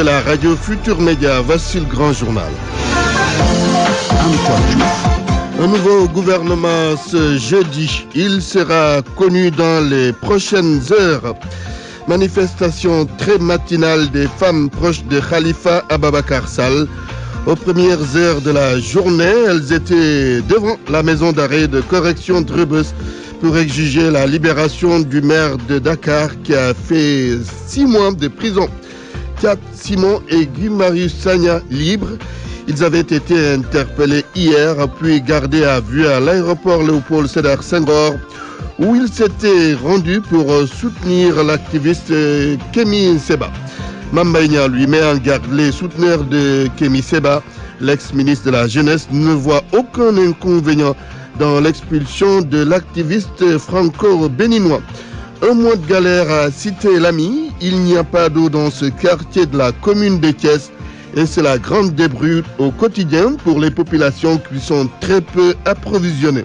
La radio Futur Média, voici le grand journal. Un nouveau gouvernement ce jeudi, il sera connu dans les prochaines heures. Manifestation très matinale des femmes proches de Khalifa Ababakar Sall. Aux premières heures de la journée, elles étaient devant la maison d'arrêt de correction de Rebeuss pour exiger la libération du maire de Dakar qui a fait 6 mois de prison. Thiat Simon et Guy-Marius Sagna libres. Ils avaient été interpellés hier puis gardés à vue à l'aéroport Léopold Sédar Senghor où ils s'étaient rendus pour soutenir l'activiste Kémi Séba. Mame Mbaye Niang lui met en garde les souteneurs de Kémi Séba. L'ex-ministre de la Jeunesse ne voit aucun inconvénient dans l'expulsion de l'activiste franco-béninois. Un mois de galère à Cité-Lamy. Il n'y a pas d'eau dans ce quartier de la commune de Thiès. Et c'est la grande débrouille au quotidien pour les populations qui sont très peu approvisionnées.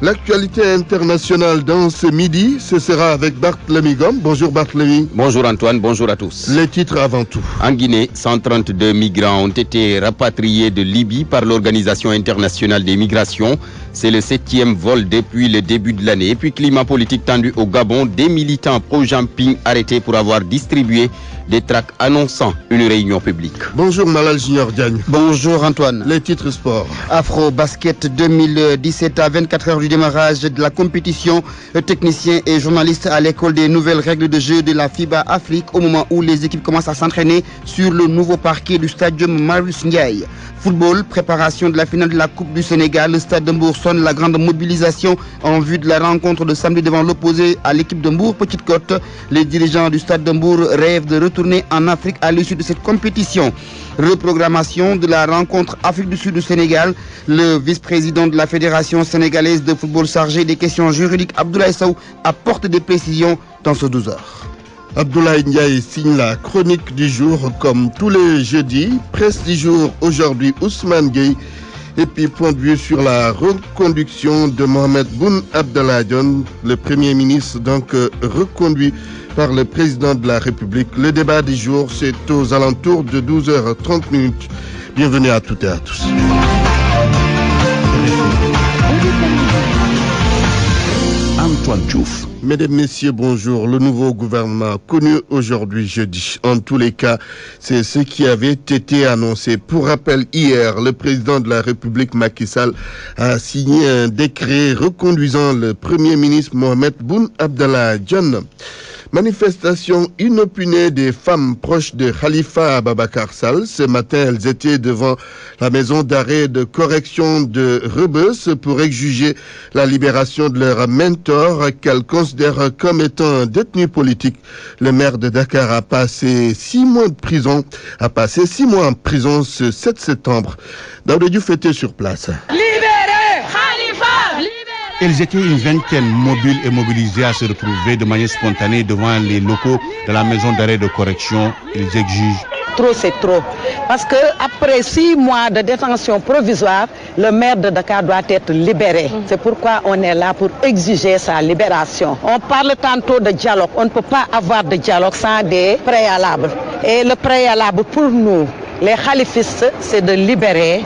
L'actualité internationale dans ce midi, ce sera avec Barthélemy Gomme. Bonjour Barthélemy. Bonjour Antoine, bonjour à tous. Les titres avant tout. En Guinée, 132 migrants ont été rapatriés de Libye par l'Organisation internationale des migrations. C'est le 7e vol depuis le début de l'année. Et puis climat politique tendu au Gabon, des militants pro-jumping arrêtés pour avoir distribué des tracts annonçant une réunion publique. Bonjour Malal Junior Diagne. Bonjour Antoine. Les titres sport. Afro Basket 2017 à 24 heures du démarrage de la compétition. Techniciens et journalistes à l'école des nouvelles règles de jeu de la FIBA Afrique au moment où les équipes commencent à s'entraîner sur le nouveau parquet du stadium Marius Ndiaye. Football, préparation de la finale de la Coupe du Sénégal. Le stade de Mbour sonne la grande mobilisation en vue de la rencontre de samedi devant l'opposé à l'équipe de Mbour Petite Côte. Les dirigeants du stade de Mbour rêvent de retourner en Afrique à l'issue de cette compétition. Reprogrammation de la rencontre Afrique du Sud du Sénégal. Le vice-président de la Fédération sénégalaise de football chargé des questions juridiques, Abdoulaye Sow, apporte des précisions dans ce 12 heures. Abdoulaye Ndiaye signe la chronique du jour comme tous les jeudis. Presse du jour aujourd'hui, Ousmane Gueye. Et puis point de vue sur la reconduction de Mohamed Boun Abdallah Dionne, le Premier ministre donc reconduit par le président de la République. Le débat du jour, c'est aux alentours de 12h30. Bienvenue à toutes et à tous. Antoine Diouf. Mesdames, Messieurs, bonjour. Le nouveau gouvernement connu aujourd'hui jeudi. En tous les cas, c'est ce qui avait été annoncé. Pour rappel, hier, le président de la République, Macky Sall, a signé un décret reconduisant le Premier ministre Mohamed Boun Abdallah Dionne. Manifestation inopinée des femmes proches de Khalifa Ababakar Sall. Ce matin, elles étaient devant la maison d'arrêt de correction de Rebeuss pour exiger la libération de leur mentor qu'elles considèrent comme étant un détenu politique. Le maire de Dakar a passé 6 mois en prison ce 7 septembre. Daouda Diouf était sur place. Ils étaient une vingtaine mobiles et mobilisés à se retrouver de manière spontanée devant les locaux de la maison d'arrêt de correction. Ils exigent. Trop, c'est trop. Parce que après 6 mois de détention provisoire, le maire de Dakar doit être libéré. C'est pourquoi on est là pour exiger sa libération. On parle tantôt de dialogue. On ne peut pas avoir de dialogue sans des préalables. Et le préalable pour nous, les khalifistes, c'est de libérer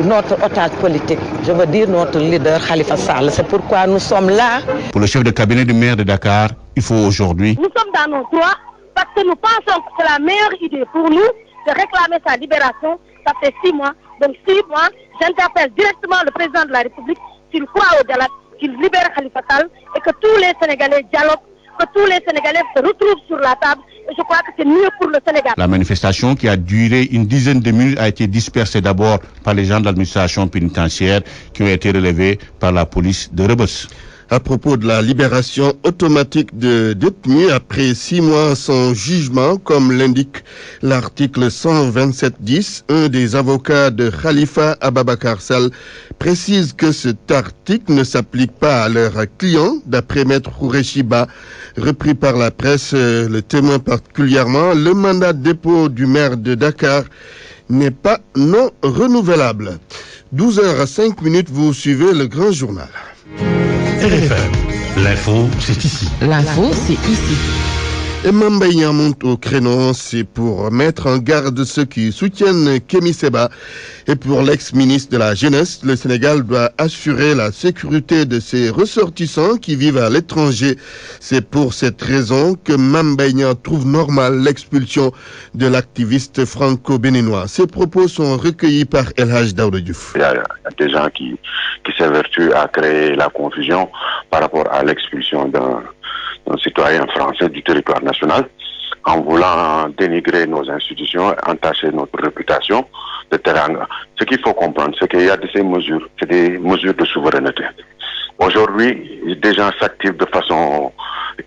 notre otage politique, je veux dire notre leader Khalifa Sall. C'est pourquoi nous sommes là. Pour le chef de cabinet du maire de Dakar, il faut aujourd'hui... Nous sommes dans nos droits parce que nous pensons que c'est la meilleure idée pour nous de réclamer sa libération. Ça fait 6 mois. Donc 6 mois, j'interpelle directement le président de la République qu'il croit au dialogue, qu'il libère Khalifa Sall et que tous les Sénégalais dialoguent, que tous les Sénégalais se retrouvent sur la table. Et je crois que c'est mieux pour le Sénégal. La manifestation qui a duré une dizaine de minutes a été dispersée d'abord par les gens de l'administration pénitentiaire qui ont été relevés par la police de Rebeuss. À propos de la libération automatique de détenus après 6 mois sans jugement, comme l'indique l'article 127.10, un des avocats de Khalifa Ababakar Sall précise que cet article ne s'applique pas à leurs clients, d'après Maître Khourechiba, repris par la presse, le témoin particulièrement. Le mandat de dépôt du maire de Dakar n'est pas non renouvelable. 12h05, vous suivez le grand journal. RFM, l'info, c'est ici. L'info, c'est ici. Et Mame Mbaye Niang monte au créneau, c'est pour mettre en garde ceux qui soutiennent Kémi Séba. Et pour l'ex-ministre de la Jeunesse, le Sénégal doit assurer la sécurité de ses ressortissants qui vivent à l'étranger. C'est pour cette raison que Mame Mbaye Niang trouve normal l'expulsion de l'activiste franco-béninois. Ces propos sont recueillis par El Hadj Daouda Diouf. Il y a des gens qui s'évertuent à créer la confusion par rapport à l'expulsion d'un citoyen français du territoire national en voulant dénigrer nos institutions, entacher notre réputation de teranga. Ce qu'il faut comprendre, c'est qu'il y a de ces mesures, c'est des mesures de souveraineté. Aujourd'hui, des gens s'activent de façon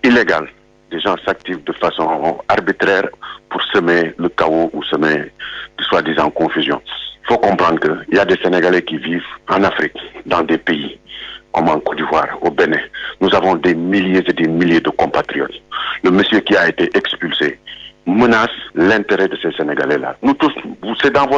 illégale, des gens s'activent de façon arbitraire pour semer le chaos ou semer de soi-disant confusion. Il faut comprendre qu'il y a des Sénégalais qui vivent en Afrique, dans des pays comme en Côte d'Ivoire, au Bénin. Nous avons des milliers et des milliers de compatriotes. Le monsieur qui a été expulsé menace l'intérêt de ces Sénégalais-là. Nous tous, c'est dans vos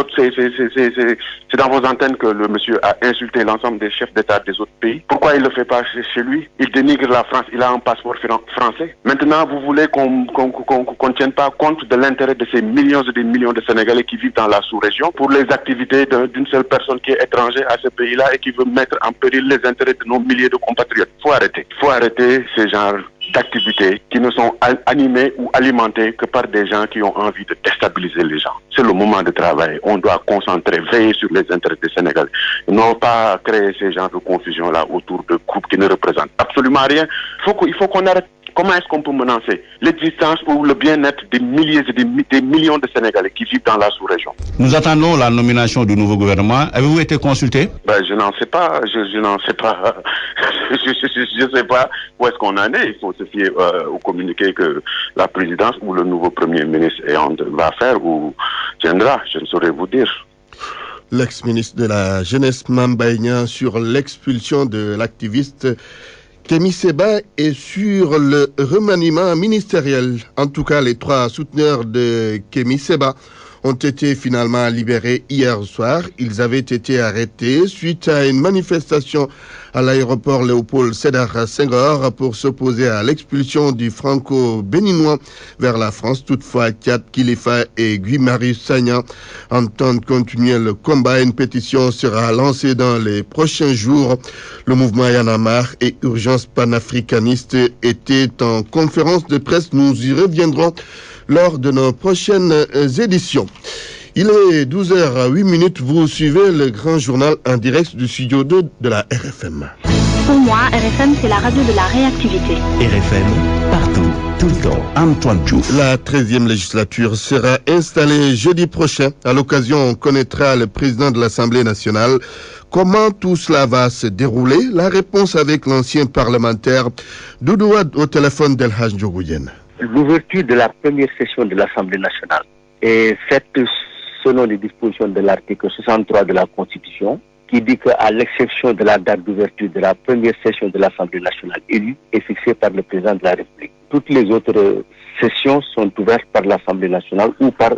antennes que le monsieur a insulté l'ensemble des chefs d'État des autres pays. Pourquoi il ne le fait pas chez lui? Il dénigre la France, il a un passeport français. Maintenant, vous voulez qu'on ne tienne pas compte de l'intérêt de ces millions et des millions de Sénégalais qui vivent dans la sous-région pour les activités d'une seule personne qui est étrangère à ce pays-là et qui veut mettre en péril les intérêts de nos milliers de compatriotes. Il faut arrêter ce genre d'activités qui ne sont animées ou alimentées que par des gens qui ont envie de déstabiliser les gens. C'est le moment de travail. On doit concentrer, veiller sur les intérêts des Sénégalais. Non pas créer ces genres de confusion-là autour de groupes qui ne représentent absolument rien. Il faut qu'on arrête. Comment est-ce qu'on peut menacer l'existence ou le bien-être des milliers et des millions de Sénégalais qui vivent dans la sous-région? Nous attendons la nomination du nouveau gouvernement. Avez-vous été consulté? Je n'en sais pas. Je n'en sais pas. Je sais pas où est-ce qu'on en est. Il faut se fier au communiqué que la présidence ou le nouveau premier ministre va faire ou tiendra. Je ne saurais vous dire. L'ex-ministre de la Jeunesse Mame Mbaye Niang sur l'expulsion de l'activiste Kémi Séba est sur le remaniement ministériel. En tout cas, les 3 souteneurs de Kémi Séba ont été finalement libérés hier soir. Ils avaient été arrêtés suite à une manifestation à l'aéroport Léopold Sédar Senghor pour s'opposer à l'expulsion du franco-béninois vers la France. Toutefois, Thiat Kilifeu et Guy Marius Sagna entendent continuer le combat. Une pétition sera lancée dans les prochains jours. Le mouvement Y en a marre et Urgence panafricaniste étaient en conférence de presse. Nous y reviendrons lors de nos prochaines éditions. Il est 12h08. Vous suivez le grand journal en direct du studio 2 de la RFM. Pour moi, RFM, c'est la radio de la réactivité. RFM, partout, tout le temps. Antoine Diouf. La 13e législature sera installée jeudi prochain. À l'occasion, on connaîtra le président de l'Assemblée nationale. Comment tout cela va se dérouler? La réponse avec l'ancien parlementaire Doudou Wade au téléphone d'El Hadj Ndiogou. L'ouverture de la première session de l'Assemblée nationale est faite selon les dispositions de l'article 63 de la Constitution, qui dit qu'à l'exception de la date d'ouverture de la première session de l'Assemblée nationale élue est fixée par le président de la République. Toutes les autres sessions sont ouvertes par l'Assemblée nationale ou par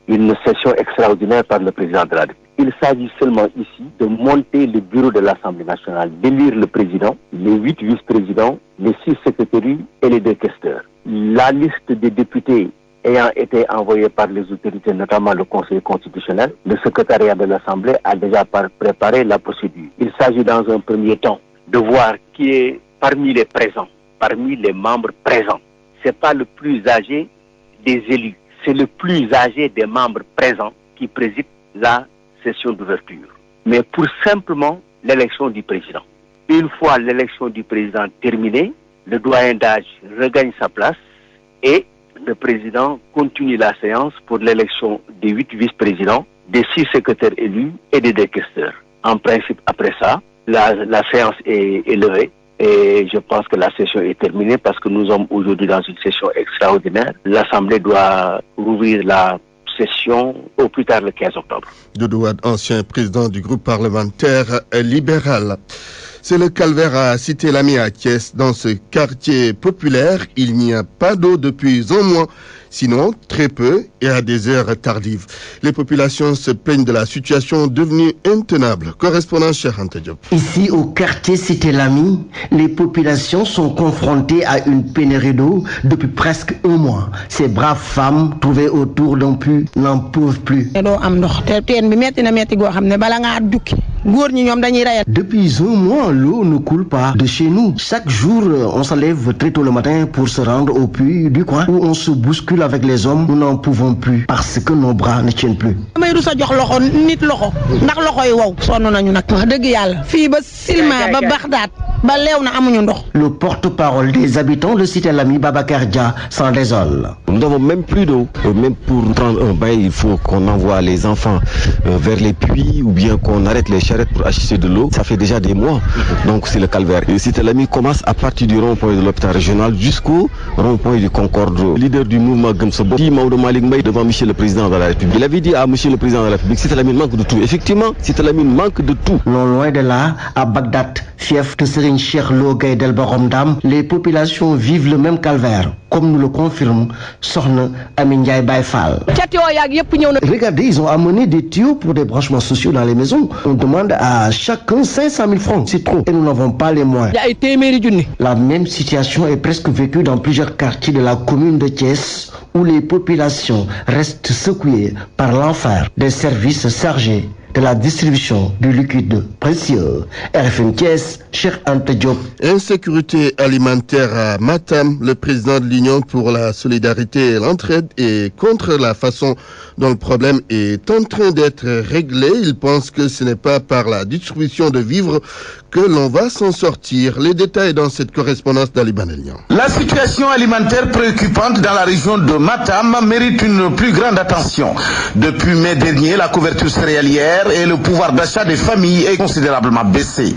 une session extraordinaire par le président de la République. Il s'agit seulement ici de monter le bureau de l'Assemblée nationale, d'élire le président, les 8 vice-présidents, les 6 secrétaires et les 2 questeurs. La liste des députés ayant été envoyée par les autorités, notamment le Conseil constitutionnel, le secrétariat de l'Assemblée a déjà préparé la procédure. Il s'agit dans un premier temps de voir qui est parmi les présents, parmi les membres présents. Ce n'est pas le plus âgé des élus, c'est le plus âgé des membres présents qui préside la session d'ouverture. Mais pour simplement l'élection du président. Une fois l'élection du président terminée, le doyen d'âge regagne sa place et le président continue la séance pour l'élection des 8 vice-présidents, des 6 secrétaires élus et des 2 questeurs. En principe, après ça, la séance est levée et je pense que la session est terminée parce que nous sommes aujourd'hui dans une session extraordinaire. L'Assemblée doit rouvrir la session au plus tard le 15 octobre. Doudou Wade, ancien président du groupe parlementaire libéral. C'est le calvaire à Cité-Lamy à Thiès. Dans ce quartier populaire, il n'y a pas d'eau depuis un mois. Sinon, très peu et à des heures tardives. Les populations se plaignent de la situation devenue intenable. Correspondant Cheikh Anta Diop. Ici, au quartier Cité-Lamy, les populations sont confrontées à une pénurie d'eau depuis presque un mois. Ces braves femmes, trouvées autour d'un puits, n'en peuvent plus. Depuis un mois, l'eau ne coule pas de chez nous. Chaque jour, on se lève très tôt le matin pour se rendre au puits du coin où on se bouscule avec les hommes. Nous n'en pouvons plus parce que nos bras ne tiennent plus. Le porte-parole des habitants de Cité-Lamy, Babacar Dia, s'en désole. Nous n'avons même plus d'eau. Même pour prendre un bain, il faut qu'on envoie les enfants vers les puits ou bien qu'on arrête les charrettes pour acheter de l'eau. Ça fait déjà des mois. Donc c'est le calvaire. Et Cité-Lamy commence à partir du rond-point de l'hôpital régional jusqu'au rond-point du Concorde. Le leader du mouvement Gamsobo, Maodo Malick Mbaye, devant Monsieur le Président de la République. Il avait dit à Monsieur le Président de la République, Cité-Lamy manque de tout. Effectivement, Cité-Lamy manque de tout. Non loin de là, à Bagdad, fief de Serigne Cheikh Lo Gaye Del Baromdam, les populations vivent le même calvaire, comme nous le confirme Sokhna Amy Ndiaye Baye Fall. Regardez, ils ont amené des tuyaux pour des branchements sociaux dans les maisons. On demande à chacun 500 000 francs, c'est trop, et nous n'avons pas les moyens. La même situation est presque vécue dans plusieurs quartiers de la commune de Thiès, où les populations restent secouées par l'enfer des services chargés de la distribution du liquide précieux. RFM Thiès, Cheikh Anta Diop. Insécurité alimentaire à Matam, le président de l'Union pour la solidarité et l'entraide est contre la façon dont le problème est en train d'être réglé. Il pense que ce n'est pas par la distribution de vivres que l'on va s'en sortir. Les détails dans cette correspondance d'Ali Banelian. La situation alimentaire préoccupante dans la région de Matam mérite une plus grande attention. Depuis mai dernier, la couverture céréalière et le pouvoir d'achat des familles est considérablement baissé.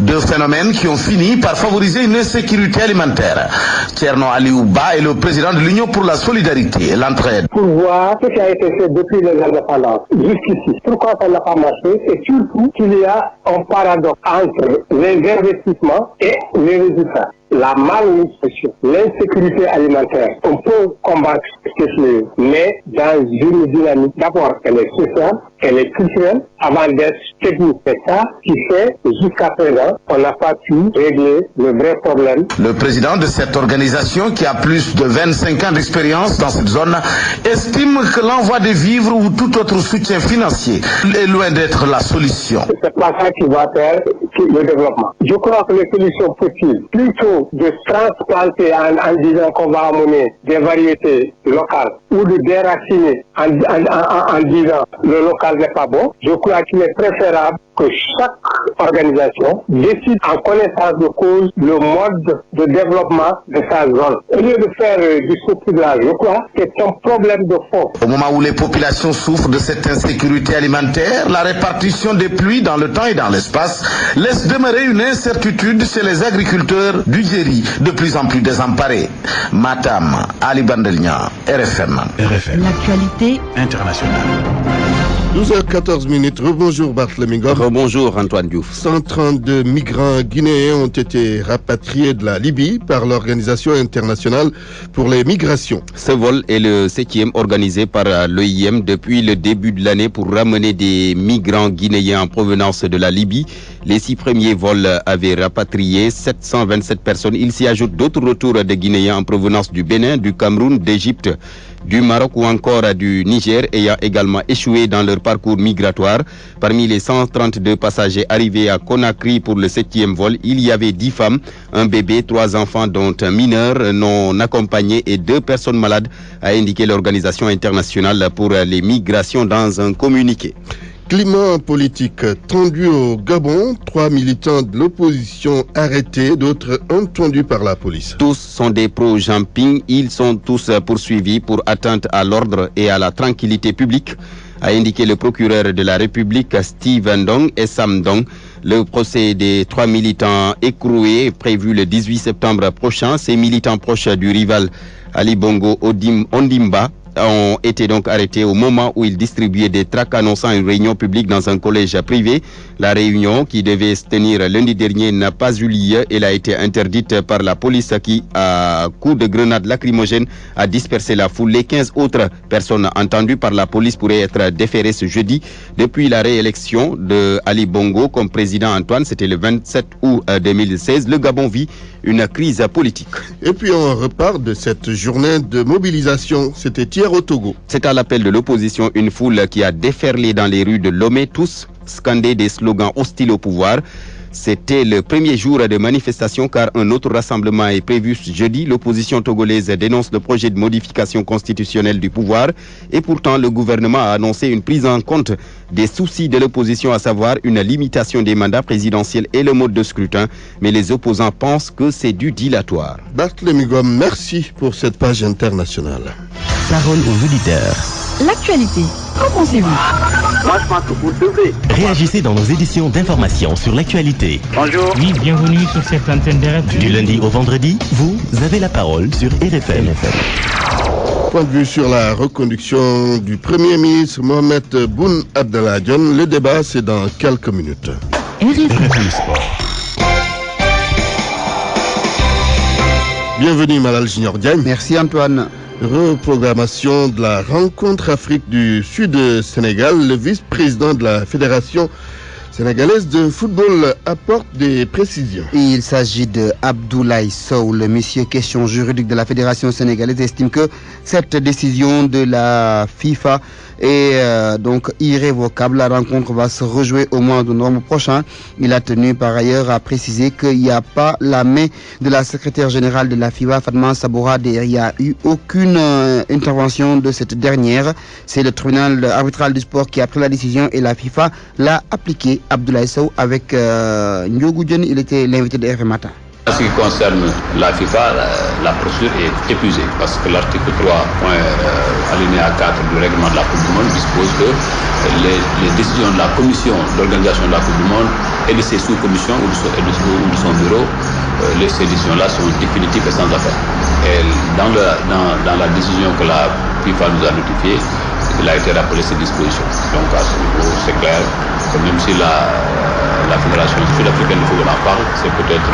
Deux phénomènes qui ont fini par favoriser une insécurité alimentaire. Tcherno Aliouba est le président de l'Union pour la solidarité et l'entraide. Pour voir ce qui a été fait depuis les indépendances jusqu'ici, pourquoi ça n'a pas marché, et surtout qu'il y a un paradoxe entre les investissements et les résultats. La malnutrition, l'insécurité alimentaire, on peut combattre ces choses, mais dans une dynamique, d'abord, elle est sociale, elle est culturelle, avant d'être technique. C'est ça qui fait, jusqu'à présent, on n'a pas pu régler le vrai problème. Le président de cette organisation, qui a plus de 25 ans d'expérience dans cette zone, estime que l'envoi de vivres ou tout autre soutien financier est loin d'être la solution. C'est pas ça qui va faire le développement. Je crois que les solutions possibles, plutôt de transplanter en disant qu'on va amener des variétés locales ou de déraciner en disant le local n'est pas bon, je crois qu'il est préférable que chaque organisation décide en connaissance de cause le mode de développement de sa zone. Au lieu de faire du saupoudrage, je crois que c'est un problème de fond. Au moment où les populations souffrent de cette insécurité alimentaire, la répartition des pluies dans le temps et dans l'espace laisse demeurer une incertitude chez les agriculteurs du Djeri, de plus en plus désemparés. Matam, Ali Bandelnia, RFM. L'actualité internationale. 12h14. Rebonjour Barthélémy Ngom. Rebonjour Antoine Diouf. 132 migrants guinéens ont été rapatriés de la Libye par l'Organisation internationale pour les migrations. Ce vol est le 7e organisé par l'OIM depuis le début de l'année pour ramener des migrants guinéens en provenance de la Libye. Les 6 premiers vols avaient rapatrié 727 personnes. Il s'y ajoute d'autres retours de Guinéens en provenance du Bénin, du Cameroun, d'Égypte, du Maroc ou encore du Niger ayant également échoué dans leur parcours migratoire. Parmi les 132 passagers arrivés à Conakry pour le 7e vol, il y avait 10 femmes, un bébé, 3 enfants dont un mineur non accompagné et 2 personnes malades, a indiqué l'Organisation internationale pour les migrations dans un communiqué. Climat politique tendu au Gabon, 3 militants de l'opposition arrêtés, d'autres entendus par la police. Tous sont des pro-Jamping, ils sont tous poursuivis pour atteinte à l'ordre et à la tranquillité publique, a indiqué le procureur de la République Steve Ndong et Sam Dong. Le procès des 3 militants écroués est prévu le 18 septembre prochain. Ces militants proches du rival Ali Bongo Ondimba ont été donc arrêtés au moment où ils distribuaient des tracts annonçant une réunion publique dans un collège privé. La réunion, qui devait se tenir lundi dernier, n'a pas eu lieu. Elle a été interdite par la police qui, à coups de grenades lacrymogènes, a dispersé la foule. Les 15 autres personnes entendues par la police pourraient être déférées ce jeudi. Depuis la réélection de Ali Bongo comme président Antoine, c'était le 27 août 2016, le Gabon vit une crise politique. Et puis on repart de cette journée de mobilisation. C'était hier au Togo. C'est à l'appel de l'opposition, une foule qui a déferlé dans les rues de Lomé, tous scandé des slogans hostiles au pouvoir. C'était le premier jour de manifestation car un autre rassemblement est prévu ce jeudi. L'opposition togolaise dénonce le projet de modification constitutionnelle du pouvoir et pourtant le gouvernement a annoncé une prise en compte des soucis de l'opposition, à savoir une limitation des mandats présidentiels et le mode de scrutin. Mais les opposants pensent que c'est du dilatoire. Barthélemy Gom, merci pour cette page internationale. Parole aux auditeurs. L'actualité, qu'en pensez-vous? Moi, je pense que vous devez. Réagissez dans nos éditions d'information sur l'actualité. Bonjour. Oui, bienvenue sur cette antenne de RFM. Du lundi au vendredi, vous avez la parole sur RFM. Point de vue sur la reconduction du Premier ministre Mohamed Boun Abdallah Dionne. Le débat, c'est dans quelques minutes. RFM Sport. Bienvenue Malal Junior Diagne. Merci Antoine. Reprogrammation de la rencontre Afrique du Sud Sénégal. Le vice-président de la Fédération sénégalaise de football apporte des précisions. Il s'agit de Abdoulaye Sow, le monsieur question juridique de la Fédération sénégalaise, estime que cette décision de la FIFA est donc irrévocable. La rencontre va se rejouer au mois de novembre prochain. Il a tenu par ailleurs à préciser qu'il n'y a pas la main de la secrétaire générale de la FIFA, Fatma Saboura. Il n'y a eu aucune intervention de cette dernière. C'est le tribunal arbitral du sport qui a pris la décision et la FIFA l'a appliquée. Abdoulaye Sow avec Ndiogou Dione, il était l'invité de RFM Matin. En ce qui concerne la FIFA, la procédure est épuisée parce que l'article 3, alinéa 4 du règlement de la Coupe du Monde dispose que les décisions de la commission d'organisation de la Coupe du Monde et de ses sous-commissions ou de son bureau, ces décisions-là sont définitives et sans affaire. Et dans la décision que la FIFA nous a notifiée, il a été rappelé ces dispositions. Donc à ce niveau, c'est clair que même si la Fédération sud-africaine de football en parle, c'est peut-être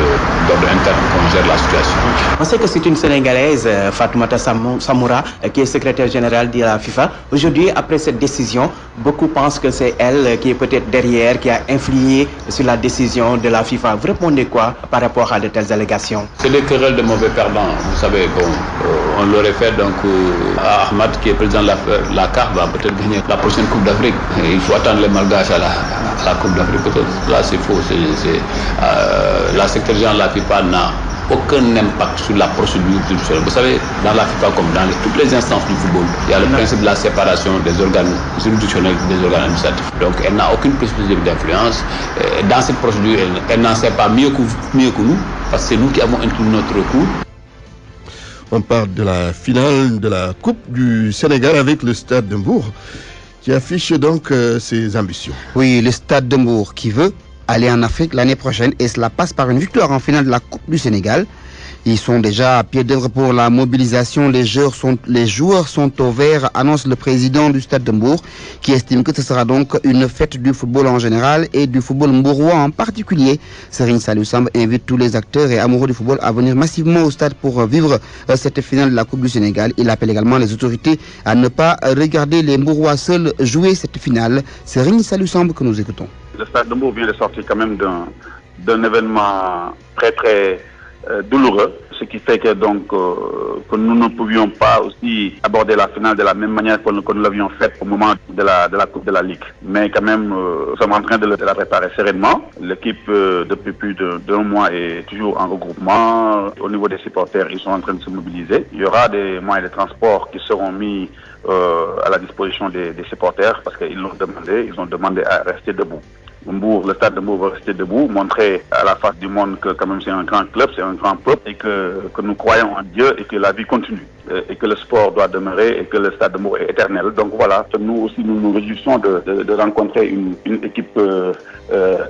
d'ordre interne qu'on gère la situation. On sait que c'est une Sénégalaise, Fatoumata Samoura, qui est secrétaire générale de la FIFA. Aujourd'hui, après cette décision, beaucoup pensent que c'est elle qui est peut-être derrière, qui a influé sur la décision de la FIFA. Vous répondez quoi par rapport à de telles allégations? C'est des querelles de mauvais perdants. Vous savez, on l'aurait fait donc Ahmad, qui est président de la CAF, va peut-être gagner la prochaine Coupe d'Afrique. Il faut attendre les Malgaches à la Coupe d'Afrique peut-être. Là, c'est faux. La secrétaire générale de la FIFA n'a aucun impact sur la procédure judiciaire. Vous savez, dans la FIFA comme dans toutes les instances du football, il y a le principe de la séparation des organes juridictionnels des organes administratifs. Donc elle n'a aucune possibilité d'influence. Dans cette procédure, elle n'en sait pas mieux que nous, parce que c'est nous qui avons inclus notre recours. On parle de la finale de la Coupe du Sénégal avec le Stade de Mbour qui affiche donc ses ambitions. Oui, le Stade de Mbour qui veut aller en Afrique l'année prochaine et cela passe par une victoire en finale de la Coupe du Sénégal. Ils sont déjà à pied d'œuvre pour la mobilisation. Les joueurs sont au vert, annonce le président du Stade de Mbour, qui estime que ce sera donc une fête du football en général et du football mbourois en particulier. Serigne Saliou Samb invite tous les acteurs et amoureux du football à venir massivement au stade pour vivre cette finale de la Coupe du Sénégal. Il appelle également les autorités à ne pas regarder les Mbourois seuls jouer cette finale. Serigne Saliou Samb que nous écoutons. Le Stade de Mbour vient de sortir quand même d'un événement très douloureux, ce qui fait que donc que nous ne pouvions pas aussi aborder la finale de la même manière que nous l'avions fait au moment de la Coupe de la Ligue. Mais quand même, nous sommes en train de la préparer sereinement. L'équipe depuis plus d'un mois est toujours en regroupement. Au niveau des supporters, ils sont en train de se mobiliser. Il y aura des moyens de transport qui seront mis à la disposition des supporters parce qu'ils l'ont demandé, ils ont demandé à rester debout. le stade de Mbour va rester debout, montrer à la face du monde que quand même c'est un grand club, c'est un grand peuple et que nous croyons en Dieu et que la vie continue et que le sport doit demeurer et que le stade de Mbour est éternel. Donc voilà, nous aussi nous nous réjouissons de rencontrer une équipe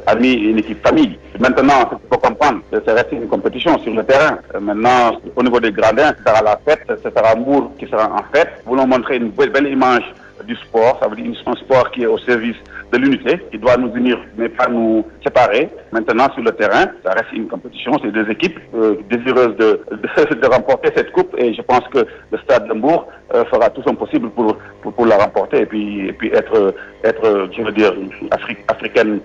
amie et une équipe famille. Maintenant, ce qu'il faut comprendre, c'est rester une compétition sur le terrain. Maintenant, au niveau des gradins, ce sera la fête, ce sera Mbour qui sera en fête. Nous voulons montrer une belle image du sport, ça veut dire un sport qui est au service de l'unité, qui doit nous unir mais pas nous séparer. Maintenant sur le terrain, ça reste une compétition, c'est deux équipes désireuses de remporter cette coupe et je pense que le Stade de Mbour fera tout son possible pour la remporter et puis être je veux dire africaine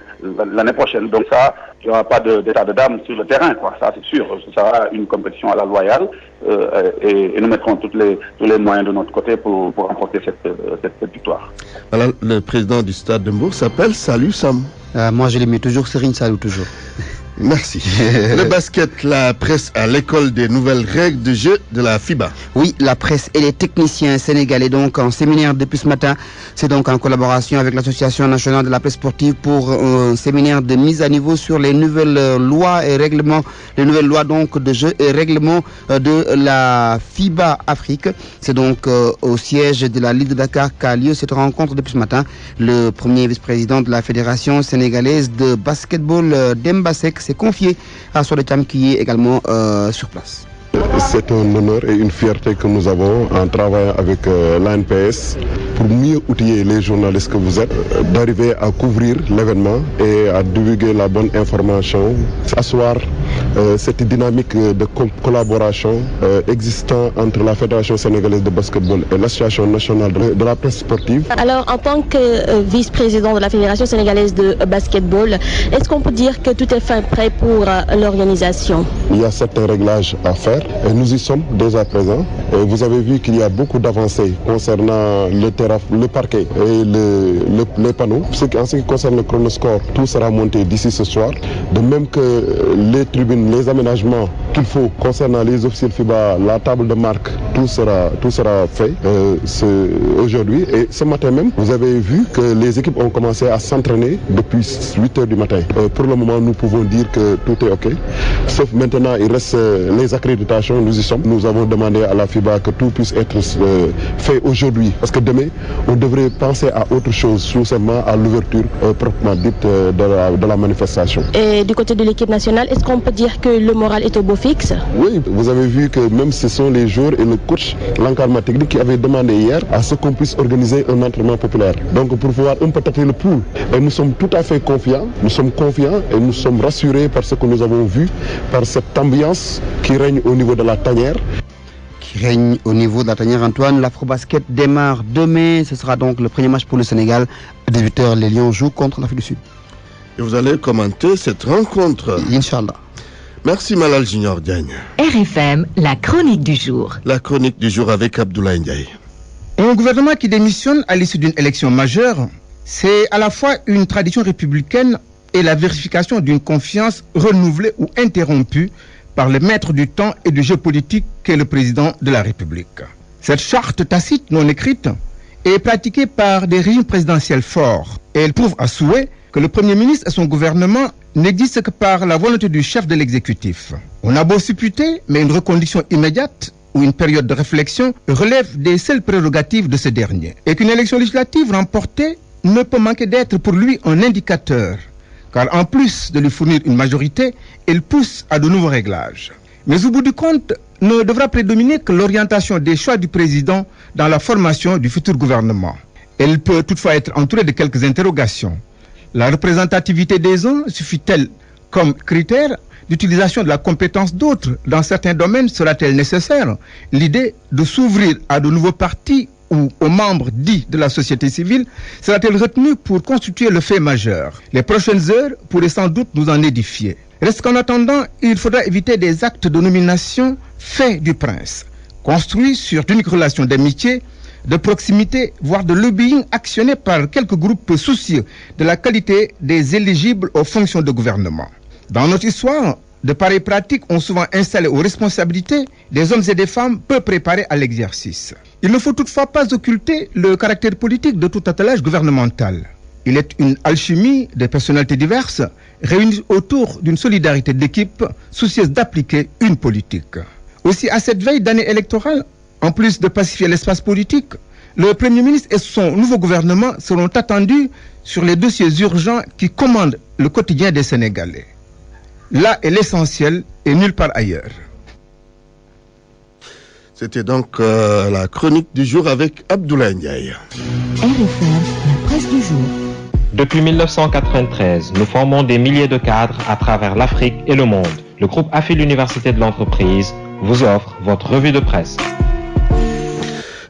l'année prochaine. Donc ça, il n'y aura pas d'état de d'âme sur le terrain, quoi. Ça c'est sûr. Ce sera une compétition à la loyale et nous mettrons tous les moyens de notre côté pour remporter cette victoire. Voilà, le président du Stade de Mbour s'appelle Salou Sam. Moi je l'aimais toujours, Serigne Salou toujours. Merci. Le basket, la presse à l'école des nouvelles règles de jeu de la FIBA. Oui, la presse et les techniciens sénégalais donc en séminaire depuis ce matin. C'est donc en collaboration avec l'Association nationale de la presse sportive pour un séminaire de mise à niveau sur les nouvelles lois et règlements, les nouvelles lois donc de jeu et règlements de la FIBA Afrique. C'est donc au siège de la Ligue de Dakar qu'a lieu cette rencontre depuis ce matin. Le premier vice-président de la Fédération sénégalaise de basketball, Demba Seck, s'est confié à Soletam qui est également sur place. C'est un honneur et une fierté que nous avons en travaillant avec l'ANPS pour mieux outiller les journalistes que vous êtes, d'arriver à couvrir l'événement et à divulguer la bonne information, asseoir cette dynamique de collaboration existant entre la Fédération sénégalaise de basketball et l'Association nationale de la presse sportive. Alors, en tant que vice-président de la Fédération sénégalaise de basketball, est-ce qu'on peut dire que tout est fin prêt pour l'organisation? Il y a certains réglages à faire. Et nous y sommes déjà présents. Et vous avez vu qu'il y a beaucoup d'avancées concernant le parquet et les panneaux. En ce qui concerne le chronoscore, tout sera monté d'ici ce soir. De même que les tribunes, les aménagements qu'il faut concernant les officiels FIBA, la table de marque, tout sera fait aujourd'hui. Et ce matin même, vous avez vu que les équipes ont commencé à s'entraîner depuis 8 heures du matin. Pour le moment, nous pouvons dire que tout est OK. Sauf maintenant, il reste les accréditations. Nous y sommes. Nous avons demandé à la FIBA que tout puisse être fait aujourd'hui. Parce que demain, on devrait penser à autre chose, tout simplement à l'ouverture proprement dite de la manifestation. Et du côté de l'équipe nationale, est-ce qu'on peut dire que le moral est au beau fixe? Oui, vous avez vu que même ce sont les joueurs et le coach, l'encadrement technique qui avaient demandé hier à ce qu'on puisse organiser un entraînement populaire. Donc pour pouvoir un peu tâter le pouls. Et nous sommes tout à fait confiants. Nous sommes confiants et nous sommes rassurés par ce que nous avons vu, par cette ambiance qui règne au niveau de la tanière. Antoine, l'Afrobasket démarre demain. Ce sera donc le premier match pour le Sénégal. À 18h, les Lions jouent contre l'Afrique du Sud. Et vous allez commenter cette rencontre. Inch'Allah. Merci Malal Junior Diagne. RFM, la chronique du jour. La chronique du jour avec Abdoulaye Ndiaye. Un gouvernement qui démissionne à l'issue d'une élection majeure, c'est à la fois une tradition républicaine et la vérification d'une confiance renouvelée ou interrompue par le maître du temps et du jeu politique qu'est le président de la République. Cette charte tacite non écrite est pratiquée par des régimes présidentiels forts et elle prouve à souhait que le Premier ministre et son gouvernement n'existent que par la volonté du chef de l'exécutif. On a beau supputer, mais une reconduction immédiate ou une période de réflexion relève des seules prérogatives de ce dernier. Et qu'une élection législative remportée ne peut manquer d'être pour lui un indicateur, car en plus de lui fournir une majorité, elle pousse à de nouveaux réglages. Mais au bout du compte, ne devra prédominer que l'orientation des choix du président dans la formation du futur gouvernement. Elle peut toutefois être entourée de quelques interrogations. La représentativité des uns suffit-elle comme critère d'utilisation de la compétence d'autres? Dans certains domaines, sera-t-elle nécessaire? L'idée de s'ouvrir à de nouveaux partis ou aux membres dits de la société civile sera-t-elle retenue pour constituer le fait majeur? Les prochaines heures pourraient sans doute nous en édifier. Reste qu'en attendant, il faudra éviter des actes de nomination faits du prince, construits sur d'uniques relations d'amitié, de proximité, voire de lobbying actionné par quelques groupes soucieux de la qualité des éligibles aux fonctions de gouvernement. Dans notre histoire, de pareilles pratiques ont souvent installé aux responsabilités des hommes et des femmes peu préparés à l'exercice. Il ne faut toutefois pas occulter le caractère politique de tout attelage gouvernemental. Il est une alchimie de personnalités diverses réunies autour d'une solidarité d'équipe soucieuse d'appliquer une politique. Aussi, à cette veille d'année électorale, en plus de pacifier l'espace politique, le Premier ministre et son nouveau gouvernement seront attendus sur les dossiers urgents qui commandent le quotidien des Sénégalais. Là est l'essentiel et nulle part ailleurs. C'était donc la chronique du jour avec Abdoulaye Ndiaye. RFM, la presse du jour. Depuis 1993, nous formons des milliers de cadres à travers l'Afrique et le monde. Le groupe AFI l'Université de l'entreprise vous offre votre revue de presse.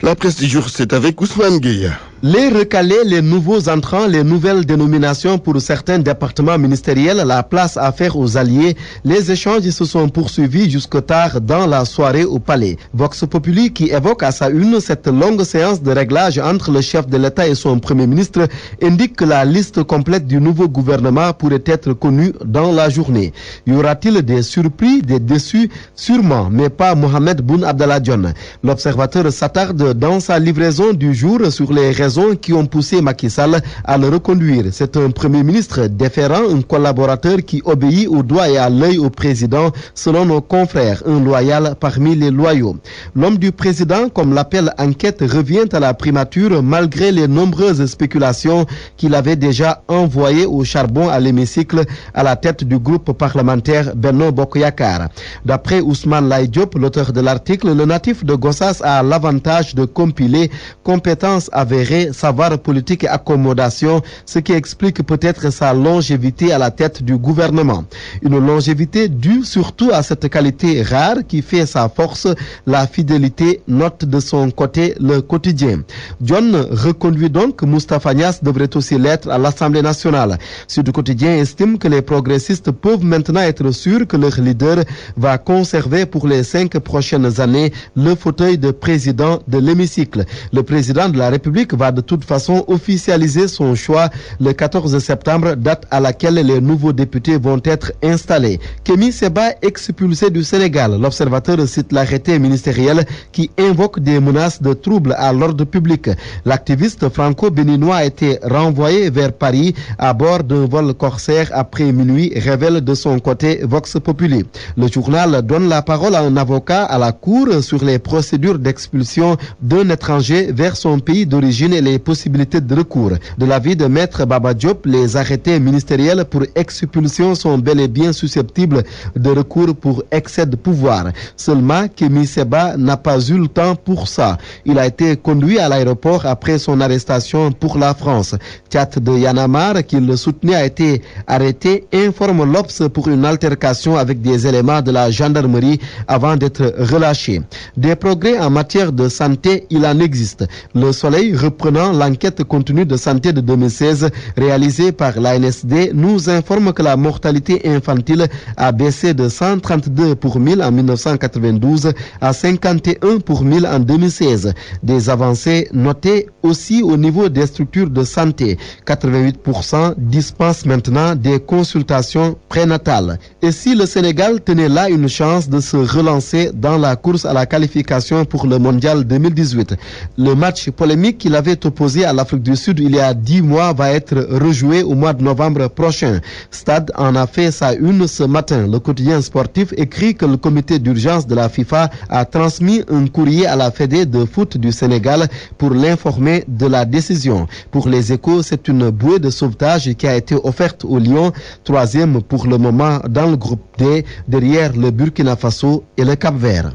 La presse du jour, c'est avec Ousmane Gueye. Les recalés, les nouveaux entrants, les nouvelles dénominations pour certains départements ministériels, la place à faire aux alliés, les échanges se sont poursuivis jusque tard dans la soirée au palais. Vox Populi, qui évoque à sa une cette longue séance de réglage entre le chef de l'État et son Premier ministre, indique que la liste complète du nouveau gouvernement pourrait être connue dans la journée. Y aura-t-il des surpris, des déçus? Sûrement, mais pas Mohamed Boun Abdallah Dionne. L'observateur s'attarde dans sa livraison du jour sur les raisons qui ont poussé Macky Sall à le reconduire. C'est un Premier ministre déférent, un collaborateur qui obéit au doigt et à l'œil au président, selon nos confrères, un loyal parmi les loyaux. L'homme du président, comme l'appelle Enquête, revient à la primature malgré les nombreuses spéculations qu'il avait déjà envoyées au charbon à l'hémicycle à la tête du groupe parlementaire Benno Bokk Yakaar. D'après Ousmane Laye Diop, l'auteur de l'article, le natif de Gossas a l'avantage de compiler compétences avérées, savoir politique et accommodation, ce qui explique peut-être sa longévité à la tête du gouvernement. Une longévité due surtout à cette qualité rare qui fait sa force, la fidélité, note de son côté le quotidien. John reconduit donc, Moustapha Niasse devrait aussi l'être à l'Assemblée nationale. Sud Quotidien estime que les progressistes peuvent maintenant être sûrs que leur leader va conserver pour les 5 prochaines années le fauteuil de président de l'hémicycle. Le président de la République va de toute façon officialiser son choix le 14 septembre, date à laquelle les nouveaux députés vont être installés. Kémi Seba expulsé du Sénégal. L'observateur cite l'arrêté ministériel qui invoque des menaces de troubles à l'ordre public. L'activiste franco-béninois a été renvoyé vers Paris à bord d'un vol corsaire après minuit, révèle de son côté Vox Populi. Le journal donne la parole à un avocat à la cour sur les procédures d'expulsion d'un étranger vers son pays d'origine et les possibilités de recours. De l'avis de Maître Baba Diop, les arrêtés ministériels pour expulsion sont bel et bien susceptibles de recours pour excès de pouvoir. Seulement, Kémi Seba n'a pas eu le temps pour ça. Il a été conduit à l'aéroport après son arrestation pour la France. Tchad de Yanamar, qui le soutenait, a été arrêté, informe l'Obs pour une altercation avec des éléments de la gendarmerie avant d'être relâché. Des progrès en matière de santé, il en existe. Le Soleil, reprenant l'enquête continue de santé de 2016 réalisée par l'ANSD, nous informe que la mortalité infantile a baissé de 132 pour 1000 en 1992 à 51 pour 1000 en 2016. Des avancées notées aussi au niveau des structures de santé. 88% dispensent maintenant des consultations prénatales. Et si le Sénégal tenait là une chance de se relancer dans la course à la qualification pour le Mondial 2018, le match polémique qu'il avait opposé à l'Afrique du Sud il y a 10 mois va être rejoué au mois de novembre prochain. Stade en a fait sa une ce matin. Le quotidien sportif écrit que le comité d'urgence de la FIFA a transmis un courrier à la Fédé de foot du Sénégal pour l'informer de la décision. Pour les Échos, c'est une bouée de sauvetage qui a été offerte au Lion, 3e pour le moment dans le groupe D, derrière le Burkina Faso et le Cap-Vert.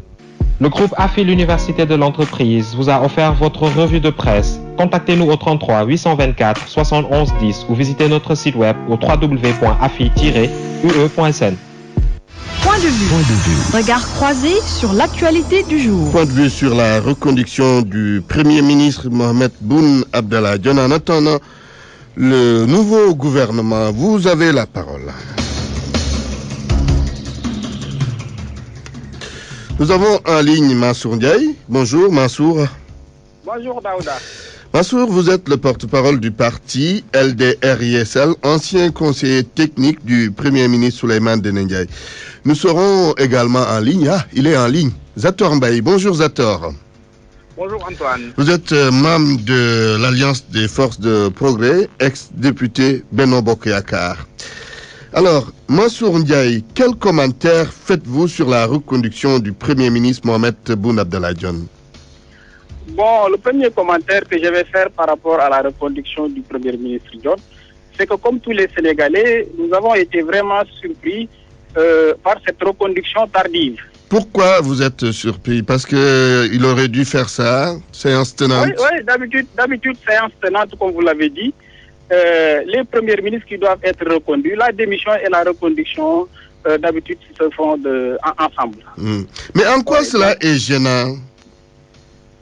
Le groupe AFI l'Université de l'entreprise vous a offert votre revue de presse. Contactez-nous au 33 824 71 10 ou visitez notre site web au www.afi-ue.sn. Point de vue. Regard croisé sur l'actualité du jour. Point de vue sur la reconduction du Premier ministre Mohamed Boun Abdallah Dionne. En attendant le nouveau gouvernement, vous avez la parole. Nous avons en ligne Mansour Ndiaye. Bonjour Mansour. Bonjour Daouda. Mansour, vous êtes le porte-parole du parti LDR-ISL, ancien conseiller technique du Premier ministre Souleymane Ndéné Ndiaye. Nous serons également en ligne. Ah, il est en ligne. Zator Mbaye. Bonjour Zator. Bonjour Antoine. Vous êtes membre de l'Alliance des forces de progrès, ex-député Benno Bokk Yakaar. Alors, Mansour Ndiaye, quel commentaire faites-vous sur la reconduction du Premier ministre Mohamed Boun Abdallah Dionne? Bon, le premier commentaire que je vais faire par rapport à la reconduction du Premier ministre Dionne, c'est que comme tous les Sénégalais, nous avons été vraiment surpris par cette reconduction tardive. Pourquoi vous êtes surpris? Parce qu'il aurait dû faire ça, séance tenante. Oui, d'habitude, séance tenante, comme vous l'avez dit. Les premiers ministres qui doivent être reconduits, la démission et la reconduction, d'habitude, se font ensemble. Mais en quoi cela est gênant?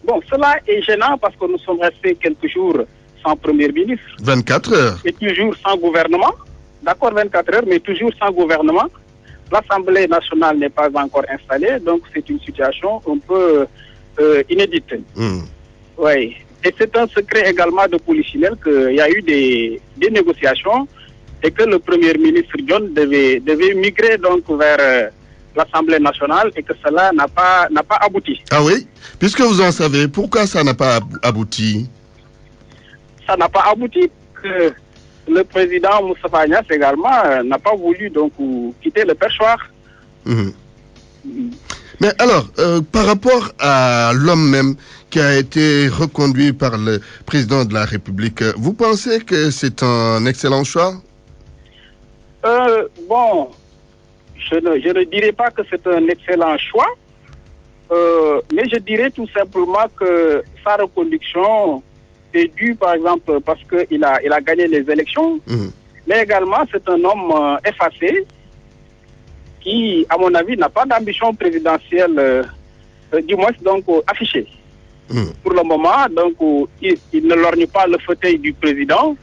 Bon, cela est gênant parce que nous sommes restés quelques jours sans Premier ministre. 24 heures. Et toujours sans gouvernement. D'accord, 24 heures, mais toujours sans gouvernement. L'Assemblée nationale n'est pas encore installée, donc c'est une situation un peu inédite. Oui. Et c'est un secret également de Polichinelle qu'il y a eu des négociations et que le Premier ministre Dionne devait migrer donc vers l'Assemblée nationale et que cela n'a pas abouti. Ah oui? Puisque vous en savez, pourquoi ça n'a pas abouti? Ça n'a pas abouti que le président Moustapha Niasse également n'a pas voulu donc quitter le perchoir. Mais alors, par rapport à l'homme même qui a été reconduit par le président de la République, vous pensez que c'est un excellent choix? Bon, je ne dirais pas que c'est un excellent choix, mais je dirais tout simplement que sa reconduction est due, par exemple, parce qu'il a gagné les élections, mais également c'est un homme effacé qui, à mon avis, n'a pas d'ambition présidentielle, du moins donc affichée. Pour le moment, donc il ne lorgne pas le fauteuil du président.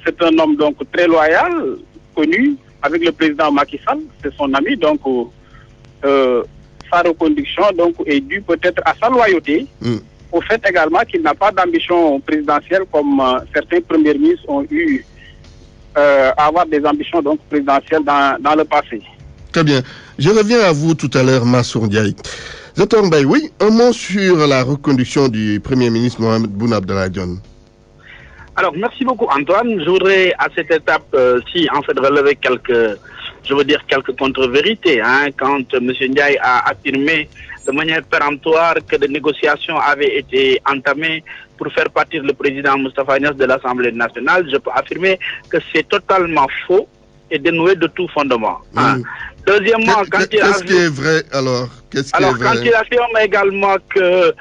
C'est un homme donc très loyal, connu avec le président Macky Sall, c'est son ami, donc sa reconduction donc est due peut-être à sa loyauté, au fait également qu'il n'a pas d'ambition présidentielle comme certains premiers ministres ont eu à avoir des ambitions donc présidentielles dans le passé. Très bien. Je reviens à vous tout à l'heure, Mansour Ndiaye. Zator Mbaye, oui, un mot sur la reconduction du Premier ministre Mohamed Boun Abdallah Dionne. Alors, merci beaucoup Antoine. Je voudrais à cette étape, en fait, relever quelques contre-vérités. Quand M. Ndiaye a affirmé de manière péremptoire que des négociations avaient été entamées pour faire partir le président Moustapha Niasse de l'Assemblée nationale, je peux affirmer que c'est totalement faux et dénoué de tout fondement. Deuxièmement, qu'est-ce qui est vrai alors? Quand il affirme également que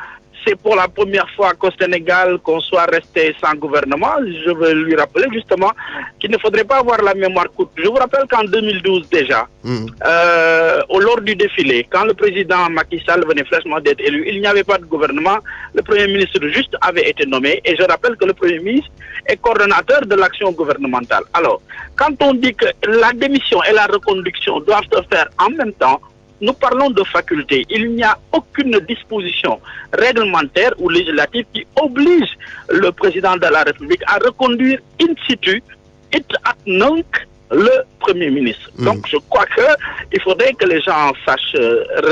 c'est pour la première fois qu'au Sénégal qu'on soit resté sans gouvernement, je veux lui rappeler justement qu'il ne faudrait pas avoir la mémoire courte. Je vous rappelle qu'en 2012 déjà, lors du défilé, quand le président Macky Sall venait fraîchement d'être élu, il n'y avait pas de gouvernement, le Premier ministre juste avait été nommé et je rappelle que le Premier ministre est coordonnateur de l'action gouvernementale. Alors, quand on dit que la démission et la reconduction doivent se faire en même temps, nous parlons de faculté. Il n'y a aucune disposition réglementaire ou législative qui oblige le président de la République à reconduire in situ et at nunc le Premier ministre. Donc je crois qu'il faudrait que les gens sachent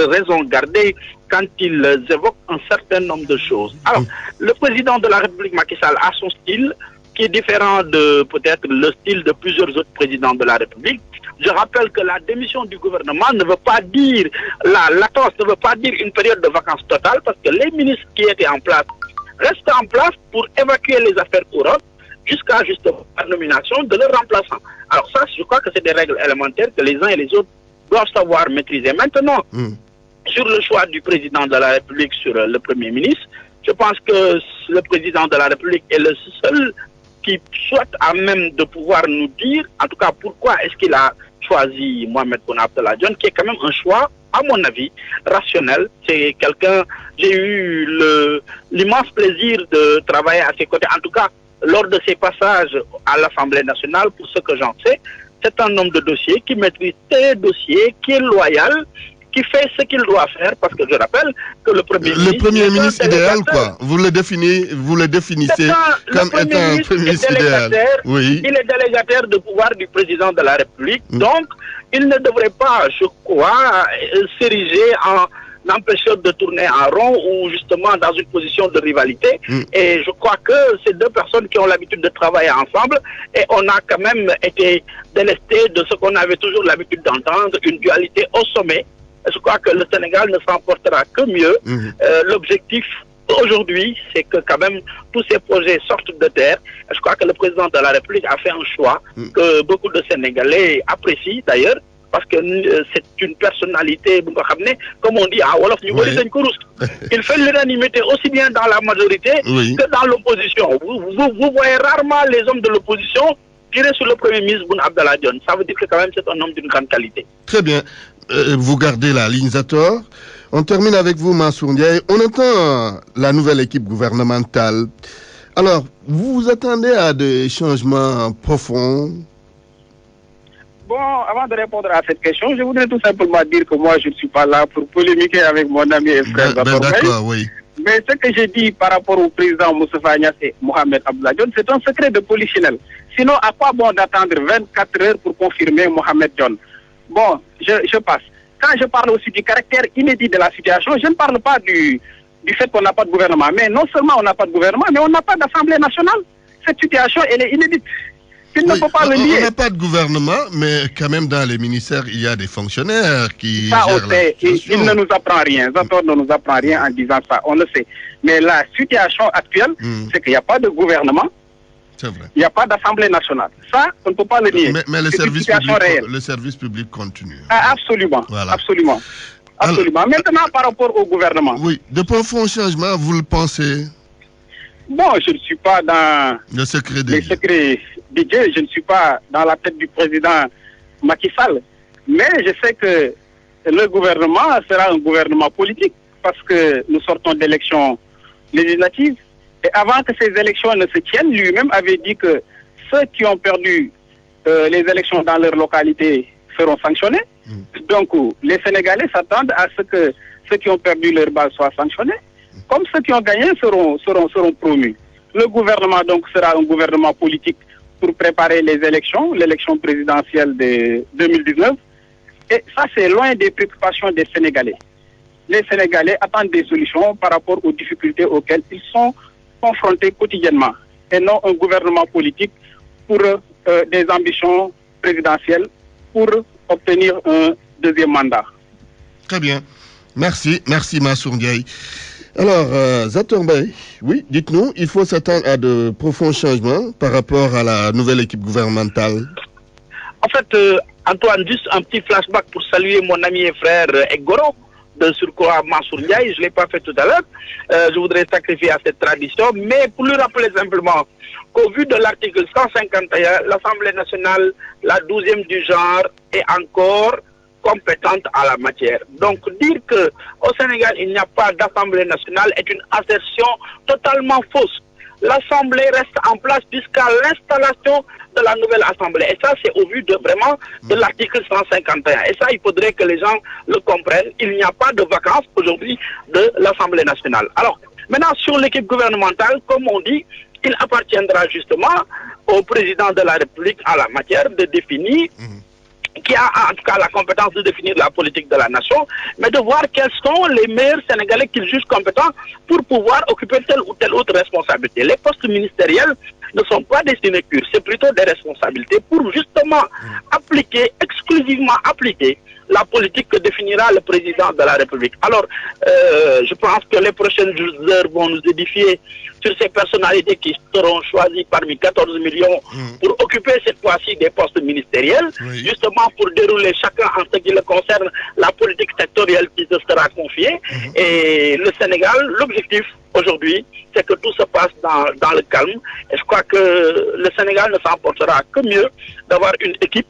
raison garder quand ils évoquent un certain nombre de choses. Alors, le président de la République Macky Sall a son style qui est différent de peut-être le style de plusieurs autres présidents de la République. Je rappelle que la démission du gouvernement ne veut pas dire, la latence ne veut pas dire une période de vacances totale parce que les ministres qui étaient en place restent en place pour évacuer les affaires courantes jusqu'à justement la nomination de leur remplaçant. Alors ça, je crois que c'est des règles élémentaires que les uns et les autres doivent savoir maîtriser. Maintenant, sur le choix du président de la République sur le Premier ministre, je pense que le président de la République est le seul qui soit à même de pouvoir nous dire, en tout cas, pourquoi est-ce qu'il a choisi Mohamed Boun Abdallah Dionne, qui est quand même un choix, à mon avis, rationnel. C'est quelqu'un, j'ai eu l'immense plaisir de travailler à ses côtés, en tout cas, lors de ses passages à l'Assemblée nationale, pour ce que j'en sais. C'est un homme de dossier qui maîtrise ses dossiers, qui est loyal, qui fait ce qu'il doit faire, parce que je rappelle que le Premier ministre idéal, quoi. Vous le définissez comme étant un Premier ministre idéal. Oui. Il est délégataire de pouvoir du président de la République, donc il ne devrait pas, je crois, s'ériger en empêcheur de tourner en rond ou justement dans une position de rivalité. Et je crois que c'est deux personnes qui ont l'habitude de travailler ensemble et on a quand même été délesté de ce qu'on avait toujours l'habitude d'entendre, une dualité au sommet. Je crois que le Sénégal ne s'en portera que mieux. L'objectif aujourd'hui, c'est que quand même tous ces projets sortent de terre. Je crois que le président de la République a fait un choix que beaucoup de Sénégalais apprécient d'ailleurs, parce que c'est une personnalité, comme on dit à Wolof, il fait l'unanimité aussi bien dans la majorité que dans l'opposition. Vous voyez rarement les hommes de l'opposition tirer sur le premier ministre Boun Abdallah Dionne. Ça veut dire que quand même c'est un homme d'une grande qualité. Très bien. Vous gardez la ligne Zator. On termine avec vous, Mansour Ndiaye. On entend la nouvelle équipe gouvernementale. Alors, vous vous attendez à des changements profonds? Bon, avant de répondre à cette question, je voudrais tout simplement dire que moi, je ne suis pas là pour polémiquer avec mon ami et frère d'accord, oui. Mais ce que j'ai dit par rapport au président Moustapha Niasse et Mohamed Abdallah Dionne, c'est un secret de polichinelle. Sinon, à quoi bon d'attendre 24 heures pour confirmer Mohamed Dionne? Bon, je passe. Quand je parle aussi du caractère inédit de la situation, je ne parle pas du fait qu'on n'a pas de gouvernement. Mais non seulement on n'a pas de gouvernement, mais on n'a pas d'Assemblée nationale. Cette situation, elle est inédite. Il ne faut pas le nier. On n'a pas de gouvernement, mais quand même dans les ministères, il y a des fonctionnaires qui ça, gèrent la situation. Il ne nous apprend rien. Zator ne nous apprend rien en disant ça. On le sait. Mais la situation actuelle, c'est qu'il n'y a pas de gouvernement. C'est vrai. Il n'y a pas d'Assemblée nationale. Ça, on ne peut pas le nier. Mais le service public continue. Ah, absolument. Voilà. Absolument. Absolument. Maintenant, par rapport au gouvernement. Oui. De profonds changements, vous le pensez? Bon, je ne suis pas dans les secrets de Dieu. Je ne suis pas dans la tête du président Macky Sall. Mais je sais que le gouvernement sera un gouvernement politique parce que nous sortons d'élections législatives. Et avant que ces élections ne se tiennent, lui-même avait dit que ceux qui ont perdu les élections dans leur localité seront sanctionnés. Donc, les Sénégalais s'attendent à ce que ceux qui ont perdu leur base soient sanctionnés. Comme ceux qui ont gagné seront promus. Le gouvernement, donc, sera un gouvernement politique pour préparer les élections, l'élection présidentielle de 2019. Et ça, c'est loin des préoccupations des Sénégalais. Les Sénégalais attendent des solutions par rapport aux difficultés auxquelles ils sont confrontés quotidiennement. Et non un gouvernement politique pour des ambitions présidentielles pour obtenir un deuxième mandat. Très bien. Merci Mansour Ndiaye. Alors, Zator Mbaye, oui, dites-nous, il faut s'attendre à de profonds changements par rapport à la nouvelle équipe gouvernementale. En fait, Antoine, juste un petit flashback pour saluer mon ami et frère Egoro, de surcroît Mansour Ndiaye, je ne l'ai pas fait tout à l'heure. Je voudrais sacrifier à cette tradition, mais pour lui rappeler simplement qu'au vu de l'article 151, l'Assemblée nationale, la 12e du genre, est encore compétente à la matière. Donc dire qu'au Sénégal, il n'y a pas d'Assemblée nationale est une assertion totalement fausse. L'Assemblée reste en place jusqu'à l'installation de la nouvelle Assemblée. Et ça, c'est au vu de vraiment de l'article 151. Et ça, il faudrait que les gens le comprennent. Il n'y a pas de vacances aujourd'hui de l'Assemblée nationale. Alors, maintenant, sur l'équipe gouvernementale, comme on dit, il appartiendra justement au président de la République à la matière de définir qui a en tout cas la compétence de définir la politique de la nation, mais de voir quels sont les meilleurs Sénégalais qu'il juge compétents pour pouvoir occuper telle ou telle autre responsabilité. Les postes ministériels ne sont pas des sinécures, c'est plutôt des responsabilités pour justement exclusivement appliquer la politique que définira le président de la République. Alors, je pense que les prochaines heures vont nous édifier sur ces personnalités qui seront choisies parmi 14 millions pour occuper cette fois-ci des postes ministériels, justement pour dérouler chacun en ce qui le concerne la politique sectorielle qui se sera confiée. Et le Sénégal, l'objectif aujourd'hui, c'est que tout se passe dans le calme. Et je crois que le Sénégal ne s'en portera que mieux d'avoir une équipe.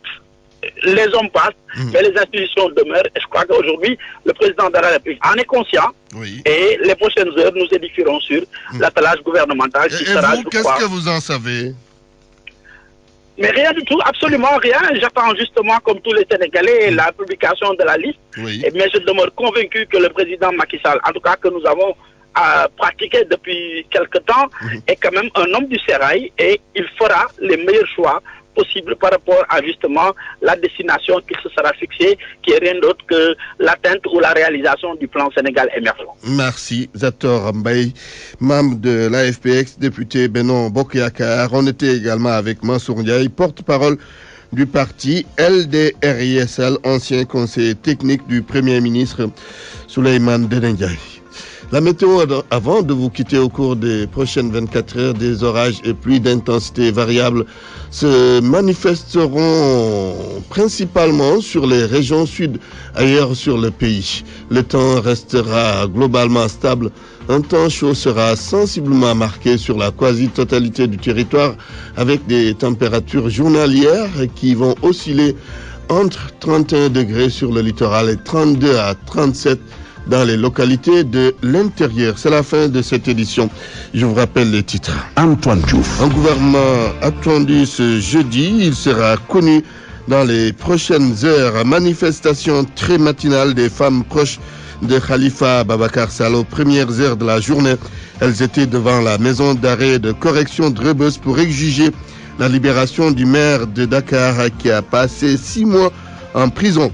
Les hommes passent, mais les institutions demeurent. Et je crois qu'aujourd'hui, le président de la République en est conscient. Et les prochaines heures nous édifieront sur l'attelage gouvernemental qui sera, vous, qu'est-ce que vous en savez? Mais rien du tout, absolument rien. J'attends justement, comme tous les Sénégalais, la publication de la liste. Mais je demeure convaincu que le président Macky Sall, en tout cas que nous avons pratiqué depuis quelque temps, est quand même un homme du sérail et il fera les meilleurs choix possible par rapport à justement la destination qu'il se sera fixée, qui est rien d'autre que l'atteinte ou la réalisation du plan Sénégal émergent. Merci, Zator Mbaye, membre de l'AFPX, député Benno Bokk Yakaar. On était également avec Mansour Ndiaye, porte-parole du parti LDRISL, ancien conseiller technique du Premier ministre Souleymane Ndéné Ndiaye. La météo, avant de vous quitter au cours des prochaines 24 heures, des orages et pluies d'intensité variable se manifesteront principalement sur les régions sud, ailleurs sur le pays. Le temps restera globalement stable. Un temps chaud sera sensiblement marqué sur la quasi-totalité du territoire avec des températures journalières qui vont osciller entre 31 degrés sur le littoral et 32 à 37 dans les localités de l'intérieur. C'est la fin de cette édition. Je vous rappelle les titres. Antoine Diouf. Un gouvernement attendu ce jeudi. Il sera connu dans les prochaines heures. Manifestation très matinale des femmes proches de Khalifa Babacar Sall aux premières heures de la journée. Elles étaient devant la maison d'arrêt de correction de Rebeuss pour exiger la libération du maire de Dakar qui a passé 6 mois en prison.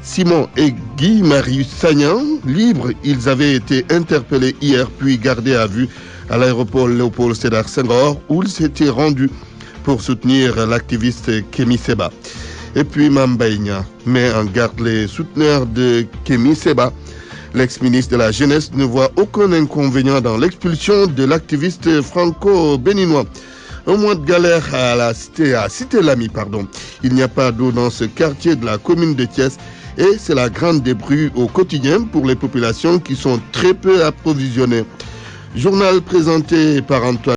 Simon et Guy Marius Sagnan, libres, ils avaient été interpellés hier puis gardés à vue à l'aéroport Léopold Sédar Senghor où ils s'étaient rendus pour soutenir l'activiste Kémi Séba. Et puis Mambaïna met en garde les souteneurs de Kémi Séba. L'ex-ministre de la Jeunesse ne voit aucun inconvénient dans l'expulsion de l'activiste franco-béninois. Un mois de galère à Cité Lamy, Il n'y a pas d'eau dans ce quartier de la commune de Thiès et c'est la grande débrouille au quotidien pour les populations qui sont très peu approvisionnées. Journal présenté par Antoine.